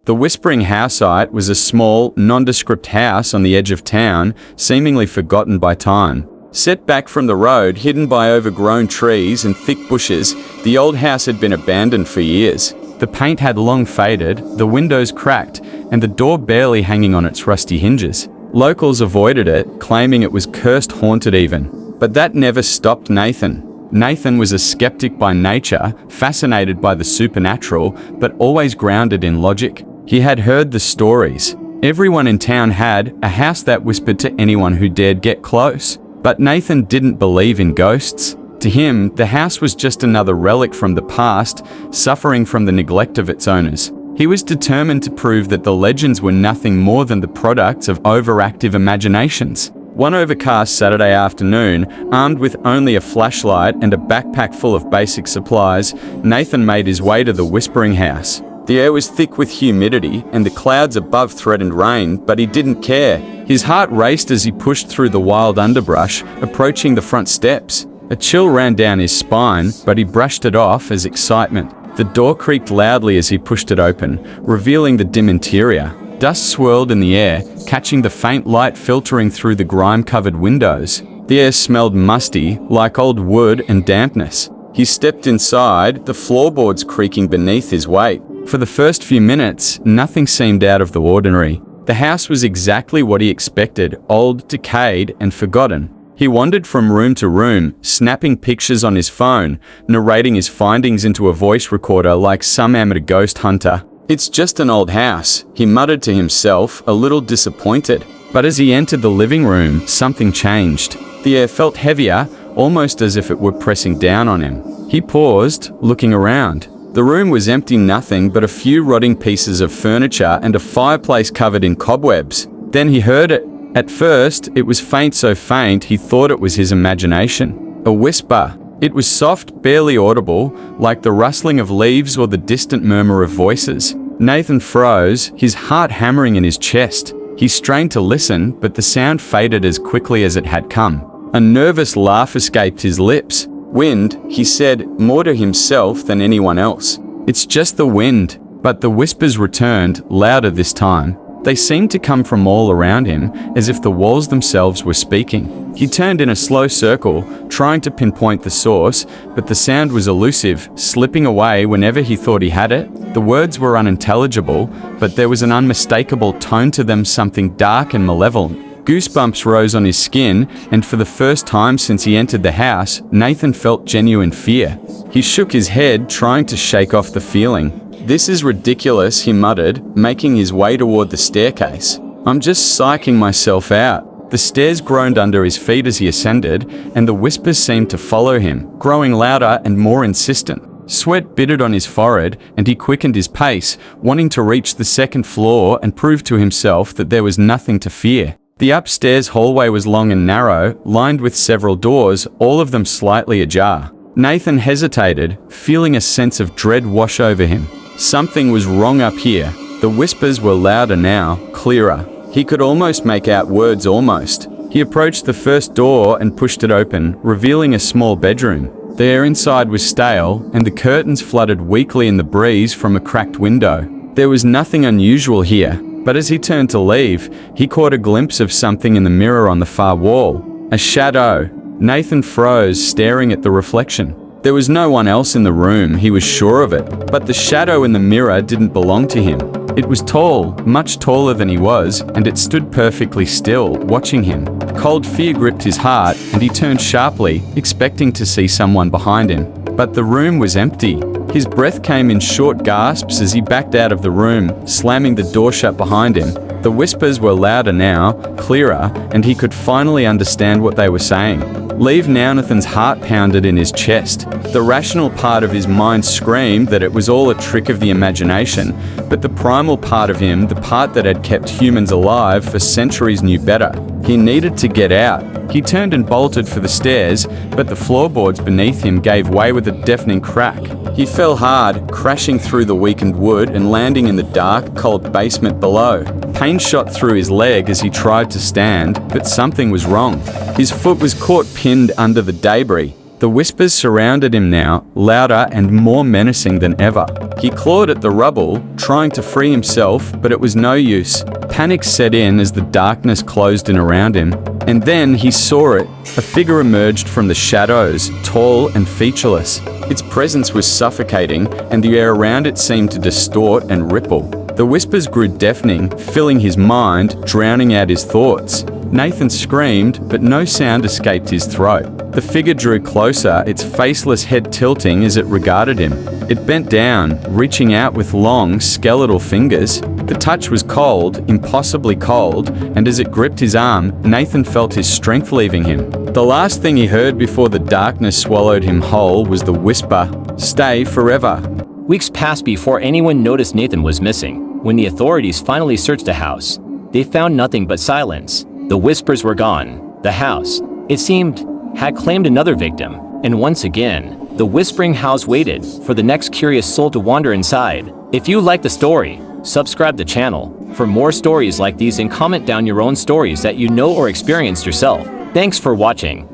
The Whispering Houseite was a small, nondescript house on the edge of town, seemingly forgotten by time. Set back from the road, hidden by overgrown trees and thick bushes, the old house had been abandoned for years. The paint had long faded, the windows cracked, and the door barely hanging on its rusty hinges. Locals avoided it, claiming it was cursed, haunted even. But that never stopped Nathan. Nathan was a skeptic by nature, fascinated by the supernatural, but always grounded in logic. He had heard the stories. Everyone in town had a house that whispered to anyone who dared get close. But Nathan didn't believe in ghosts. To him, the house was just another relic from the past, suffering from the neglect of its owners. He was determined to prove that the legends were nothing more than the products of overactive imaginations. One overcast Saturday afternoon, armed with only a flashlight and a backpack full of basic supplies, Nathan made his way to the Whispering House. The air was thick with humidity, and the clouds above threatened rain, but he didn't care. His heart raced as he pushed through the wild underbrush, approaching the front steps. A chill ran down his spine, but he brushed it off as excitement. The door creaked loudly as he pushed it open, revealing the dim interior. Dust swirled in the air, catching the faint light filtering through the grime-covered windows. The air smelled musty, like old wood and dampness. He stepped inside, the floorboards creaking beneath his weight. For the first few minutes, nothing seemed out of the ordinary. The house was exactly what he expected, old, decayed, and forgotten. He wandered from room to room, snapping pictures on his phone, narrating his findings into a voice recorder like some amateur ghost hunter. "It's just an old house," he muttered to himself, a little disappointed. But as he entered the living room, something changed. The air felt heavier, almost as if it were pressing down on him. He paused, looking around. The room was empty, nothing but a few rotting pieces of furniture and a fireplace covered in cobwebs. Then he heard it. At first, it was faint, so faint he thought it was his imagination. A whisper. It was soft, barely audible, like the rustling of leaves or the distant murmur of voices. Nathan froze, his heart hammering in his chest. He strained to listen, but the sound faded as quickly as it had come. A nervous laugh escaped his lips. "Wind," he said, more to himself than anyone else. "It's just the wind." But the whispers returned, louder this time. They seemed to come from all around him, as if the walls themselves were speaking. He turned in a slow circle, trying to pinpoint the source, but the sound was elusive, slipping away whenever he thought he had it. The words were unintelligible, but there was an unmistakable tone to them, something dark and malevolent. Goosebumps rose on his skin, and for the first time since he entered the house, Nathan felt genuine fear. He shook his head, trying to shake off the feeling. "This is ridiculous," he muttered, making his way toward the staircase. "I'm just psyching myself out." The stairs groaned under his feet as he ascended, and the whispers seemed to follow him, growing louder and more insistent. Sweat bittered on his forehead, and he quickened his pace, wanting to reach the second floor and prove to himself that there was nothing to fear. The upstairs hallway was long and narrow, lined with several doors, all of them slightly ajar. Nathan hesitated, feeling a sense of dread wash over him. Something was wrong up here. The whispers were louder now, clearer. He could almost make out words, almost. He approached the first door and pushed it open, revealing a small bedroom. The air inside was stale, and the curtains fluttered weakly in the breeze from a cracked window. There was nothing unusual here, but as he turned to leave, he caught a glimpse of something in the mirror on the far wall. A shadow. Nathan froze, staring at the reflection. There was no one else in the room, he was sure of it, but the shadow in the mirror didn't belong to him. It was tall, much taller than he was, and it stood perfectly still, watching him. Cold fear gripped his heart, and he turned sharply, expecting to see someone behind him. But the room was empty. His breath came in short gasps as he backed out of the room, slamming the door shut behind him. The whispers were louder now, clearer, and he could finally understand what they were saying. "Leave now." Nathan's heart pounded in his chest. The rational part of his mind screamed that it was all a trick of the imagination, but the primal part of him, the part that had kept humans alive for centuries, knew better. He needed to get out. He turned and bolted for the stairs, but the floorboards beneath him gave way with a deafening crack. He fell hard, crashing through the weakened wood and landing in the dark, cold basement below. Pain shot through his leg as he tried to stand, but something was wrong. His foot was caught pinned under the debris. The whispers surrounded him now, louder and more menacing than ever. He clawed at the rubble, trying to free himself, but it was no use. Panic set in as the darkness closed in around him, and then he saw it. A figure emerged from the shadows, tall and featureless. Its presence was suffocating, and the air around it seemed to distort and ripple. The whispers grew deafening, filling his mind, drowning out his thoughts. Nathan screamed, but no sound escaped his throat. The figure drew closer, its faceless head tilting as it regarded him. It bent down, reaching out with long, skeletal fingers. The touch was cold, impossibly cold, and as it gripped his arm, Nathan felt his strength leaving him. The last thing he heard before the darkness swallowed him whole was the whisper, "Stay forever." Weeks passed before anyone noticed Nathan was missing. When the authorities finally searched the house, they found nothing but silence. The whispers were gone. The house, it seemed, had claimed another victim. And once again, the whispering house waited for the next curious soul to wander inside. If you like the story, subscribe the channel for more stories like these and comment down your own stories that you know or experienced yourself. Thanks for watching.